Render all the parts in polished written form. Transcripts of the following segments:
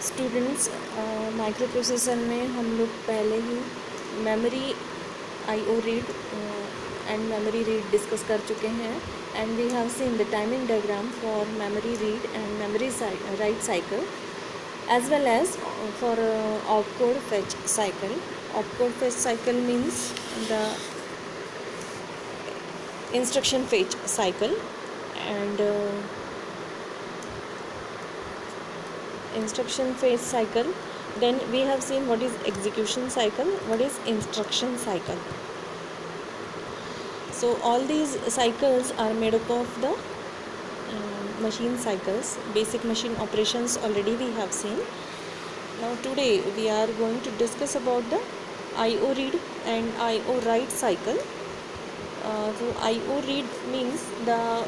Students, micro processor में हम लोग पहले ही memory IO read and memory read discuss कर चुके हैं and we have seen the timing diagram for memory read and memory write cycle as well as for opcode fetch cycle. Opcode fetch cycle means the instruction fetch cycle, and instruction fetch cycle. Then we have seen what is execution cycle, what is instruction cycle. So all these cycles are made up of the machine cycles. Basic machine operations already we have seen. Now today we are going to discuss about the IO read and IO write cycle. So IO read means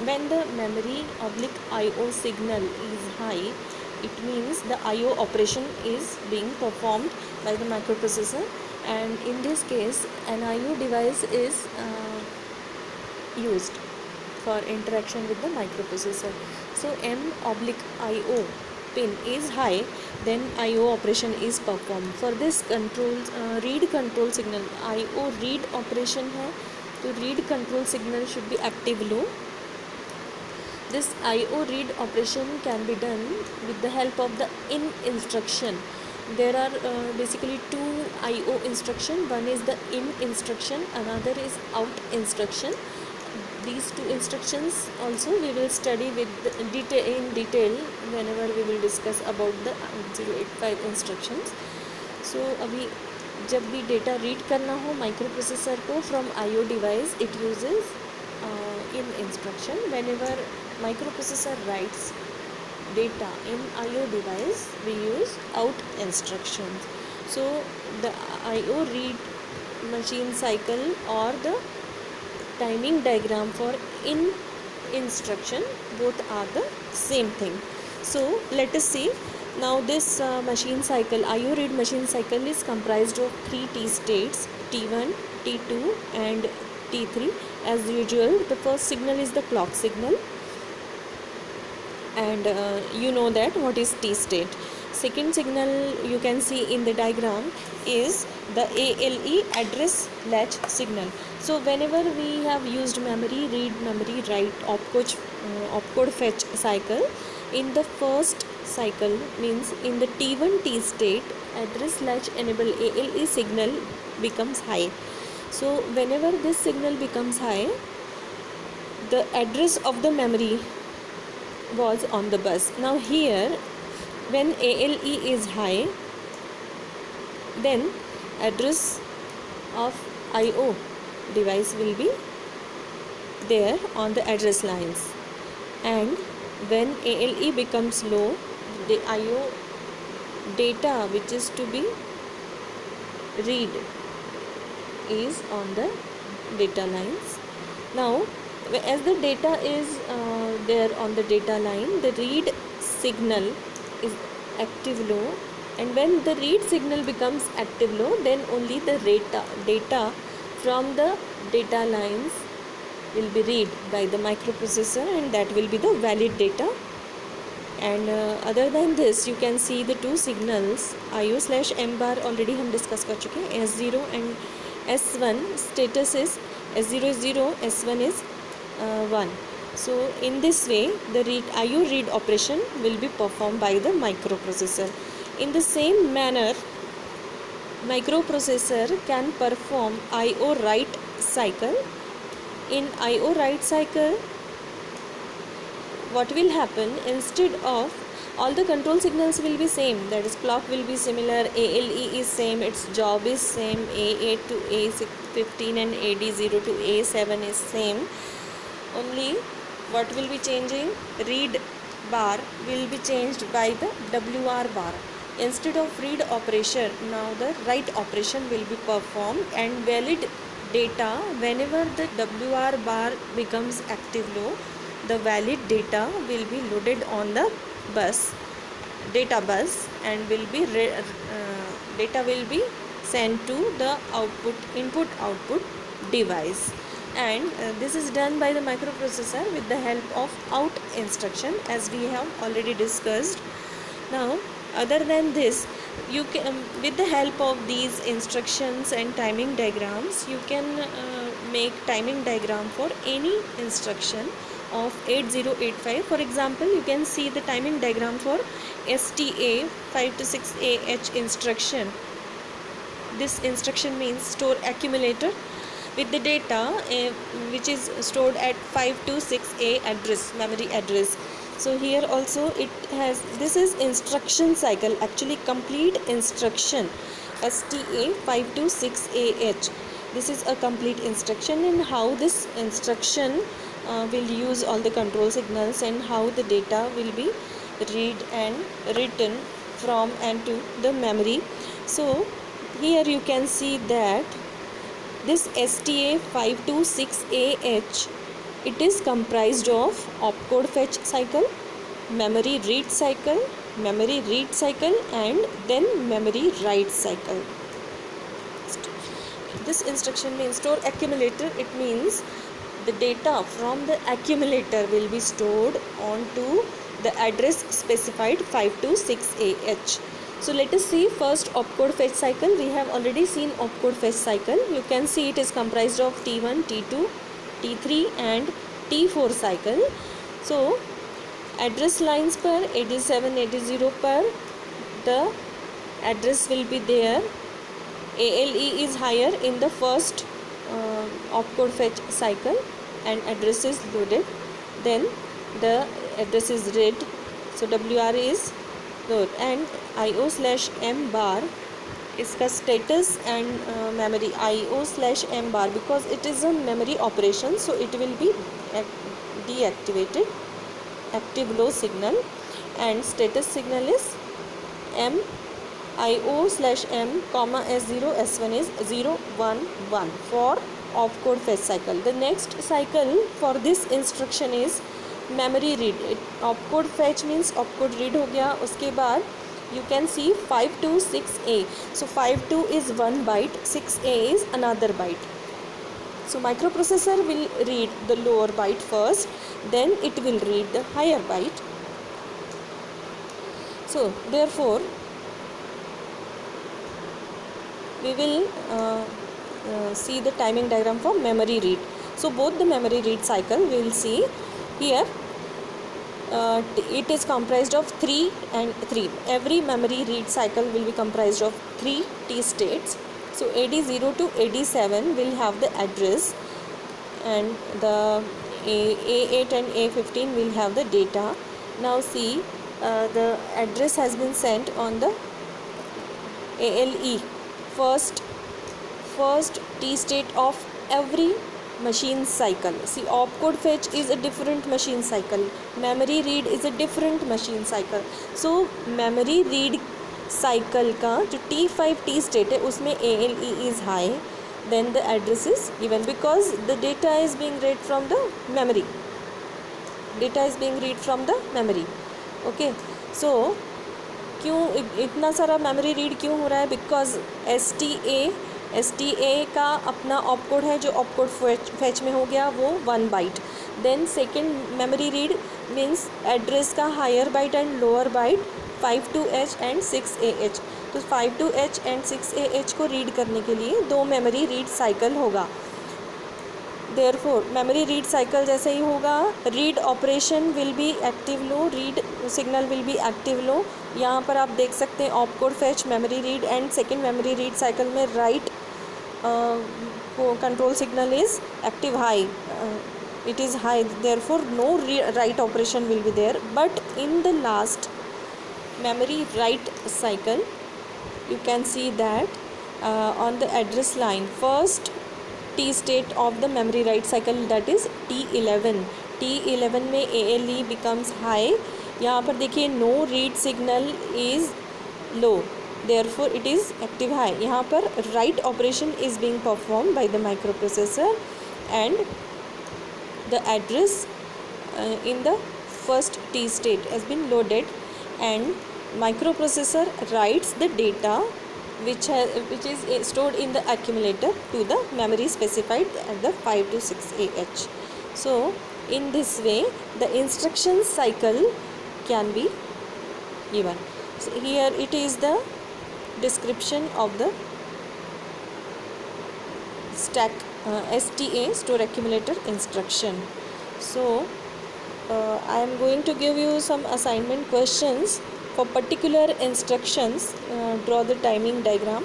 when the memory oblique IO signal is high, it means the IO operation is being performed by the microprocessor, and in this case an IO device is used for interaction with the microprocessor. So M/IO pin is high, then IO operation is performed. For this read control signal, IO read operation है, तो read control signal should be active low. This IO read operation can be done with the help of the in instruction. There are basically two IO instruction. One is the in instruction, another is out instruction. These two instructions also we will study with in detail whenever we will discuss about the 8085 instructions. So अभी जब भी data read करना हो micro processor को from IO device, it uses in instruction. Whenever microprocessor writes data in IO device, we use out instructions. So the IO read machine cycle or the timing diagram for in instruction, both are the same thing. So let us see. Now this machine cycle, IO read machine cycle, is comprised of 3 T states: T1, T2 and T3. As usual, the first signal is the clock signal, and you know that what is T state. Second signal you can see in the diagram is the ALE, address latch signal. So whenever we have used memory read, memory write, opcode fetch cycle, in the first cycle means in the T1 T state, address latch enable ALE signal becomes high. So whenever this signal becomes high, the address of the memory was on the bus. Now here, when ALE is high, then address of IO device will be there on the address lines, and when ALE becomes low, the IO data which is to be read is on the data lines. Now as the data is there on the data line, the read signal is active low, and when the read signal becomes active low, then only the data from the data lines will be read by the microprocessor, and that will be the valid data. And other than this, you can see the two signals IO/M bar already हम discuss कर चुके हैं. S0 and S1 status is S0 is 0, S1 is 1. So in this way the IO read operation will be performed by the microprocessor. In the same manner, microprocessor can perform IO write cycle. In IO write cycle, what will happen, instead of all the control signals will be same, that is clock will be similar, ALE is same, its job is same, A8 to A15 and AD0 to A7 is same. Only what will be changing, read bar will be changed by the WR bar. Instead of read operation, now the write operation will be performed, and valid data, whenever the WR bar becomes active low, the valid data will be loaded on the data bus, and data will be sent to the input output device. And this is done by the microprocessor with the help of out instruction, as we have already discussed. Now Other than this, you can, with the help of these instructions and timing diagrams, you can make timing diagram for any instruction of 8085. For example, you can see the timing diagram for STA 526AH instruction. This instruction means store accumulator with the data which is stored at 526A address, memory address. So here also it has, this is instruction cycle, actually complete instruction STA 526AH. This is a complete instruction, and how this instruction will use all the control signals and how the data will be read and written from and to the memory. So here you can see that this STA 526AH, it is comprised of opcode fetch cycle, memory read cycle, and then memory write cycle. This instruction means store accumulator. It means the data from the accumulator will be stored onto the address specified 526AH. So let us see first opcode fetch cycle. We have already seen opcode fetch cycle. You can see it is comprised of T1, T2, T3 and T4 cycle. So address lines per 87, 80 per, the address will be there. ALE is higher in the first opcode fetch cycle and address is loaded. Then the address is read. So WR is load, and IO/M bar इसका status and memory IO/M bar, because it is a memory operation, so it will be deactivated. Active low signal, and status signal is M IO/M comma S0 S1 is 0 1 1 for opcode fetch cycle. The next cycle for this instruction is memory read. Opcode fetch means opcode read हो गया. उसके बाद you can see 526A. So 52 is 1 byte, 6A is another byte. So microprocessor will read the lower byte first, then it will read the higher byte. So therefore we will see the timing diagram for memory read. So both the memory read cycle we will see here. It is comprised of 3 and 3. Every memory read cycle will be comprised of 3 T states. So AD0 to AD7 will have the address, and the A8 and A15 will have the data. Now see, the address has been sent on the ALE, first T state of every machine cycle. See, opcode fetch is a different machine cycle, memory read is a different machine cycle. So memory read cycle का जो T5 T state है उसमें ALE is high, then the address is given because the data is being read from the memory. Okay, so क्यों इतना सारा memory read क्यों हो रहा है? बिकॉज STA का अपना ऑपकोड है जो ऑपकोड फैच में हो गया वो 1 byte. Then second memory read means address का higher byte and lower byte 52H and 6AH. तो 52H एंड 6AH को रीड करने के लिए 2 मेमोरी रीड साइकिल होगा. देयरफॉर मेमोरी रीड साइकिल जैसे ही होगा, read operation will be active low, read signal will be active low. यहाँ पर आप देख सकते हैं opcode fetch, memory read and second memory read cycle में right control signal is active high, it is high, therefore no write operation will be there. But in the last memory write cycle you can see that on the address line first T state of the memory write cycle, that is T11 में ALE becomes high. यहाँ पर देखिए no read signal is low, therefore it is active high. यहाँ पर write operation is being performed by the microprocessor and the address in the first T state has been loaded, and microprocessor writes the data which is stored in the accumulator to the memory specified at the 5 to 6AH. So in this way the instruction cycle can be given. So here it is the description of the stack STA, store accumulator instruction. So I am going to give you some assignment questions for particular instructions. Draw the timing diagram